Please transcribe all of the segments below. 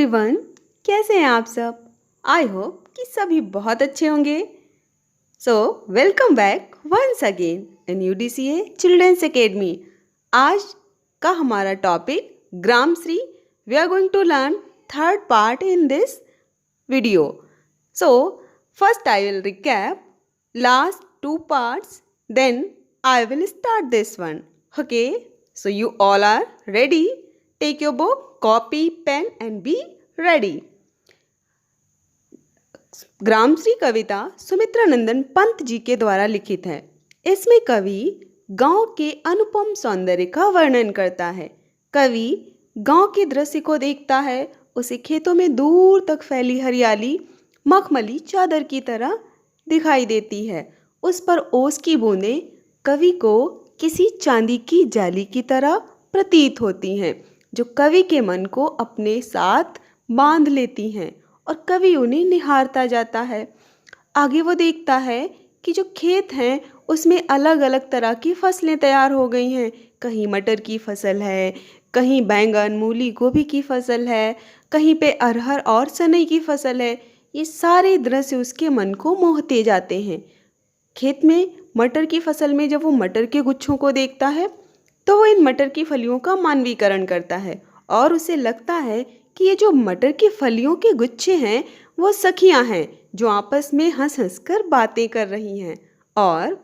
Everyone, कैसे हैं आप सब। आई होप कि सभी बहुत अच्छे होंगे। So welcome back once again in UDCA children's academy. आज का हमारा टॉपिक ग्रामश्री। We are going to learn third part in this video. So first I will recap last two parts, then I will start this one. Okay, so you all are ready? Take your book, copy, pen and be ready. Gramshri कविता सुमित्रा नंदन पंत जी के द्वारा लिखित है। इसमें कवि गांव के अनुपम सौंदर्य का वर्णन करता है। कवि गांव के दृश्य को देखता है, उसे खेतों में दूर तक फैली हरियाली मखमली चादर की तरह दिखाई देती है। उस पर ओस की बूंदें कवि को किसी चांदी की जाली की तरह प्रतीत होती हैं, जो कवि के मन को अपने साथ बांध लेती हैं और कवि उन्हें निहारता जाता है। आगे वो देखता है कि जो खेत हैं उसमें अलग अलग तरह की फसलें तैयार हो गई हैं। कहीं मटर की फसल है, कहीं बैंगन मूली गोभी की फसल है, कहीं पे अरहर और सनई की फसल है। ये सारे दृश्य उसके मन को मोहते जाते हैं। खेत में मटर की फसल में जब वो मटर के गुच्छों को देखता है तो वो इन मटर की फलियों का मानवीकरण करता है और उसे लगता है कि ये जो मटर की फलियों के गुच्छे हैं वो सखियां हैं जो आपस में हंस हंस कर बातें कर रही हैं। और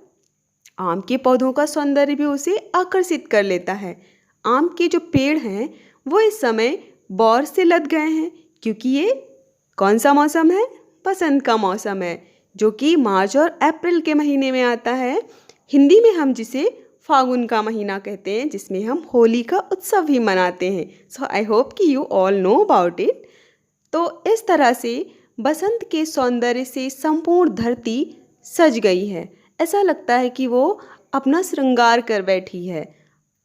आम के पौधों का सौंदर्य भी उसे आकर्षित कर लेता है। आम के जो पेड़ हैं वो इस समय बौर से लद गए हैं, क्योंकि ये कौन सा मौसम है? बसंत का मौसम है, जो कि मार्च और अप्रैल के महीने में आता है। हिंदी में हम जिसे फागुन का महीना कहते हैं, जिसमें हम होली का उत्सव भी मनाते हैं। सो आई होप कि you all know about it. तो इस तरह से बसंत के सौंदर्य से संपूर्ण धरती सज गई है। ऐसा लगता है कि वो अपना श्रृंगार कर बैठी है,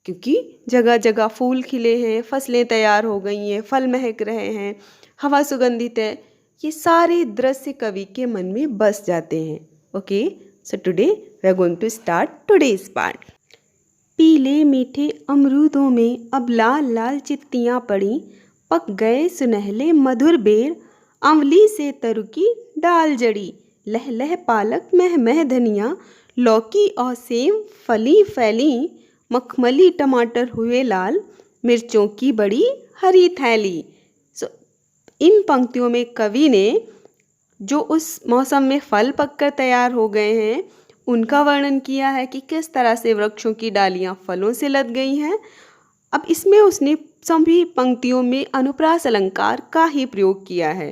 क्योंकि जगह जगह फूल खिले हैं, फसलें तैयार हो गई हैं, फल महक रहे हैं, हवा सुगंधित है। ये सारे दृश्य कवि के मन में बस जाते हैं। Okay, so today we are going to start today's part. पीले मीठे अमरूदों में अब लाल लाल चित्तियाँ पड़ी, पक गए सुनहले मधुर बेर, अमली से तरु की डाल जड़ी, लह लह पालक मह मह धनिया, लौकी और सेम फली फैली, मखमली टमाटर हुए लाल, मिर्चों की बड़ी हरी थैली। इन पंक्तियों में कवि ने जो उस मौसम में फल पककर तैयार हो गए हैं उनका वर्णन किया है कि किस तरह से वृक्षों की डालियां फलों से लद गई हैं। अब इसमें उसने सभी पंक्तियों में अनुप्रास अलंकार का ही प्रयोग किया है,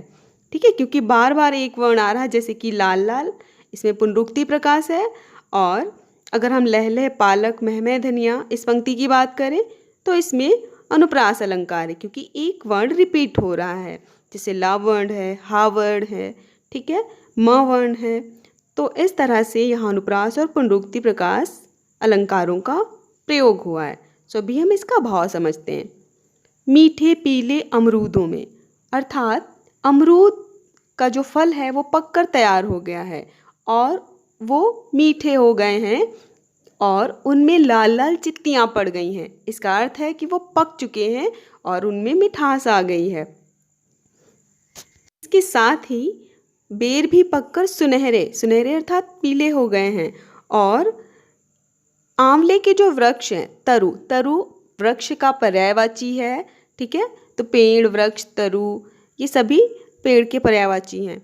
ठीक है, क्योंकि बार बार एक वर्ण आ रहा है, जैसे कि लाल लाल, इसमें पुनरुक्ति प्रकाश है। और अगर हम लह लह पालक महमह धनिया इस पंक्ति की बात करें तो इसमें अनुप्रास अलंकार है, क्योंकि एक वर्ण रिपीट हो रहा है, जैसे ला वर्ण है, हा वर्ण है, ठीक है, म वर्ण है। तो इस तरह से यहाँ अनुप्रास और पुनरुक्ति प्रकाश अलंकारों का प्रयोग हुआ है। सो अभी हम इसका भाव समझते हैं। मीठे पीले अमरूदों में, अर्थात अमरूद का जो फल है वो पककर तैयार हो गया है और वो मीठे हो गए हैं और उनमें लाल लाल चित्तियाँ पड़ गई हैं। इसका अर्थ है कि वो पक चुके हैं और उनमें मिठास आ गई है। इसके साथ ही बेर भी पककर सुनहरे सुनहरे अर्थात पीले हो गए हैं। और आंवले के जो वृक्ष हैं, तरु तरु वृक्ष का पर्यायवाची है, ठीक है, तो पेड़ वृक्ष तरु ये सभी पेड़ के पर्यायवाची हैं।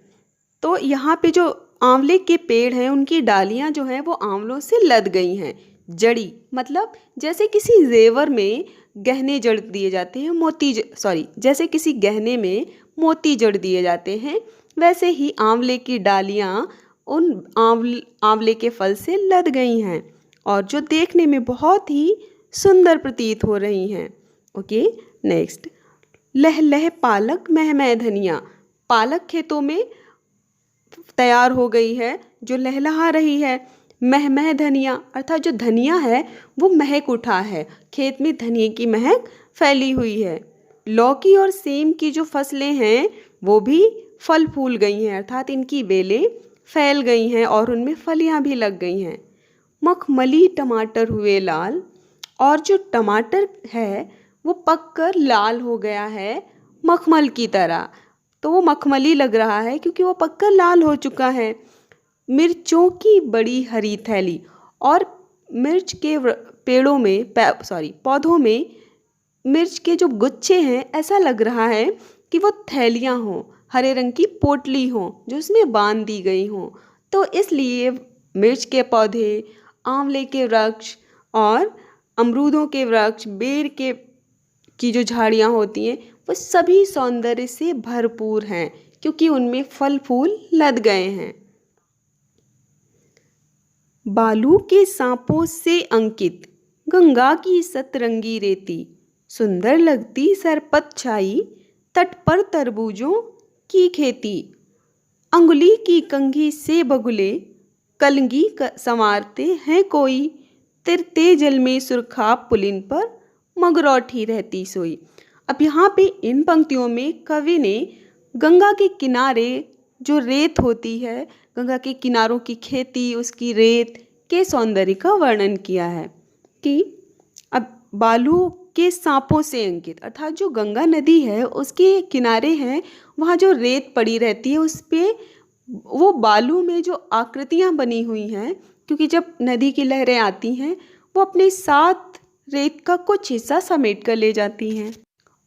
तो यहाँ पे जो आंवले के पेड़ हैं उनकी डालियाँ जो हैं वो आंवलों से लद गई हैं। जड़ी मतलब जैसे किसी जेवर में गहने जड़ दिए जाते हैं, जैसे किसी गहने में मोती जड़ दिए जाते हैं, वैसे ही आंवले की डालियाँ उन आंवले के फल से लद गई हैं और जो देखने में बहुत ही सुंदर प्रतीत हो रही हैं। ओके, नेक्स्ट, लह लह पालक मह मह धनिया। पालक खेतों में तैयार हो गई है जो लहलहा रही है। मह मह धनिया अर्थात जो धनिया है वो महक उठा है, खेत में धनिए की महक फैली हुई है। लौकी और सेम की जो फसलें हैं वो भी फल फूल गई हैं, अर्थात इनकी बेलें फैल गई हैं और उनमें फलियां भी लग गई हैं। मखमली टमाटर हुए लाल, और जो टमाटर है वो पककर लाल हो गया है मखमल की तरह। तो वो मखमली लग रहा है क्योंकि वो पककर लाल हो चुका है। मिर्चों की बड़ी हरी थैली, और मिर्च के पेड़ों में पौधों में मिर्च के जो गुच्छे हैं, ऐसा लग रहा है कि वो थैलियाँ हों, हरे रंग की पोटली हों जो उसमें बांध दी गई हों। तो इसलिए मिर्च के पौधे, आंवले के वृक्ष और अमरूदों के वृक्ष, बेर के की जो झाड़ियाँ होती हैं, वो सभी सौंदर्य से भरपूर हैं क्योंकि उनमें फल फूल लद गए हैं। बालू के सांपों से अंकित गंगा की सतरंगी रेती, सुंदर लगती सरपत छाई, तट पर तरबूजों की खेती। अंगुली की कंघी से बगुले, कलंगी संवारते हैं कोई, तिरते जल में सुरखा पुलिन पर, मगरौठी रहती सोई। अब यहाँ पे इन पंक्तियों में कवि ने गंगा के किनारे जो रेत होती है, गंगा के किनारों की खेती, उसकी रेत के सौंदर्य का वर्णन किया है कि अब बालू के सांपों से अंकित, अर्थात जो गंगा नदी है उसके किनारे हैं, वहाँ जो रेत पड़ी रहती है उस पे वो बालू में जो आकृतियाँ बनी हुई हैं, क्योंकि जब नदी की लहरें आती हैं वो अपने साथ रेत का कुछ हिस्सा समेट कर ले जाती हैं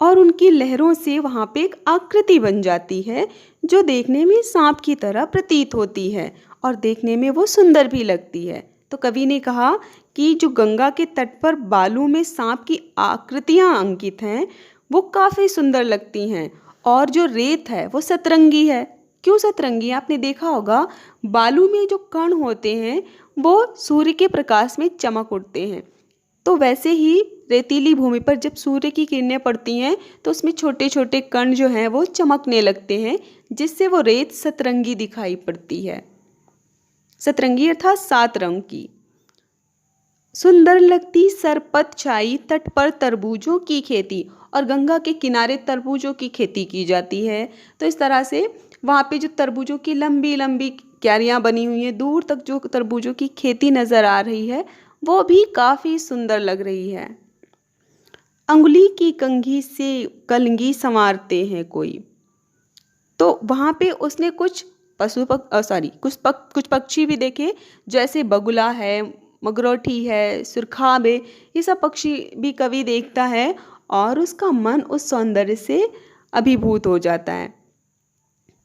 और उनकी लहरों से वहाँ पे एक आकृति बन जाती है जो देखने में सांप की तरह प्रतीत होती है और देखने में वो सुंदर भी लगती है। तो कवि ने कहा कि जो गंगा के तट पर बालू में सांप की आकृतियाँ अंकित हैं वो काफ़ी सुंदर लगती हैं, और जो रेत है वो सतरंगी है। क्यों सतरंगी? आपने देखा होगा बालू में जो कण होते हैं वो सूर्य के प्रकाश में चमक उठते हैं, तो वैसे ही रेतीली भूमि पर जब सूर्य की किरणें पड़ती हैं तो उसमें छोटे छोटे कण जो हैं वो चमकने लगते हैं, जिससे वो रेत सतरंगी दिखाई पड़ती है। सतरंगी अर्थात 7 रंग की। सुंदर लगती सरपत छाई, तट पर तरबूजों की खेती, और गंगा के किनारे तरबूजों की खेती की जाती है। तो इस तरह से वहाँ पे जो तरबूजों की लंबी लंबी क्यारियाँ बनी हुई हैं, दूर तक जो तरबूजों की खेती नज़र आ रही है वो भी काफ़ी सुंदर लग रही है। अंगुली की कंघी से कलंगी संवारते हैं कोई, तो वहाँ पे उसने कुछ कुछ पक्षी भी देखे, जैसे बगुला है, मगरौठी है, सुरखाब है, ये सब पक्षी भी कवि देखता है और उसका मन उस सौंदर्य से अभिभूत हो जाता है।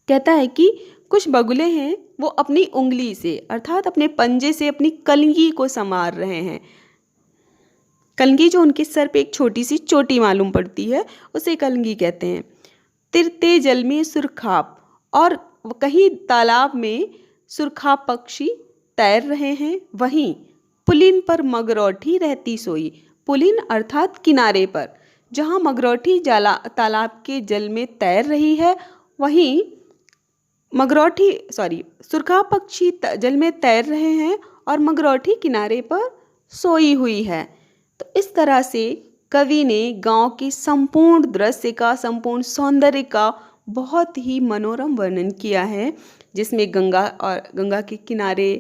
कहता है कि कुछ बगुले हैं वो अपनी उंगली से अर्थात अपने पंजे से अपनी कलंगी को संवार रहे हैं। कलंगी जो उनके सर पे एक छोटी सी चोटी मालूम पड़ती है उसे कलंगी कहते हैं। तिरते जल में सुरखाप, और कहीं तालाब में सुरखाप पक्षी तैर रहे हैं, वहीं पुलिन पर मगरौठी रहती सोई। पुलिन अर्थात किनारे पर, जहाँ मगरौठी तालाब के जल में तैर रही है, वहीं सुरखाप पक्षी जल में तैर रहे हैं और मगरौठी किनारे पर सोई हुई है। तो इस तरह से कवि ने गांव के संपूर्ण दृश्य का, संपूर्ण सौंदर्य का बहुत ही मनोरम वर्णन किया है, जिसमें गंगा के किनारे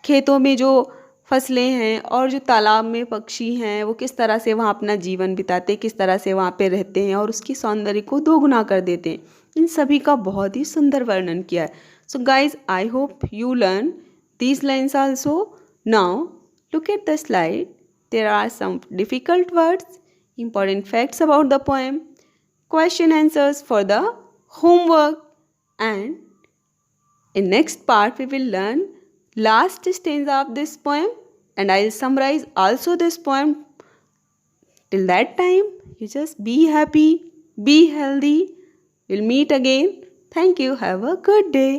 खेतों में जो फसलें हैं और जो तालाब में पक्षी हैं वो किस तरह से वहाँ अपना जीवन बिताते, किस तरह से वहाँ पे रहते हैं और उसकी सौंदर्य को दोगुना कर देते हैं, इन सभी का बहुत ही सुंदर वर्णन किया है। So guys, I hope you learn these lines also. Now look at the slide. There are some difficult words, important facts about the poem, question answers for the homework, and in next part we will learn last stanza of this poem, and I will summarize also this poem. Till that time, you just be happy, be healthy. We'll meet again. Thank you. Have a good day.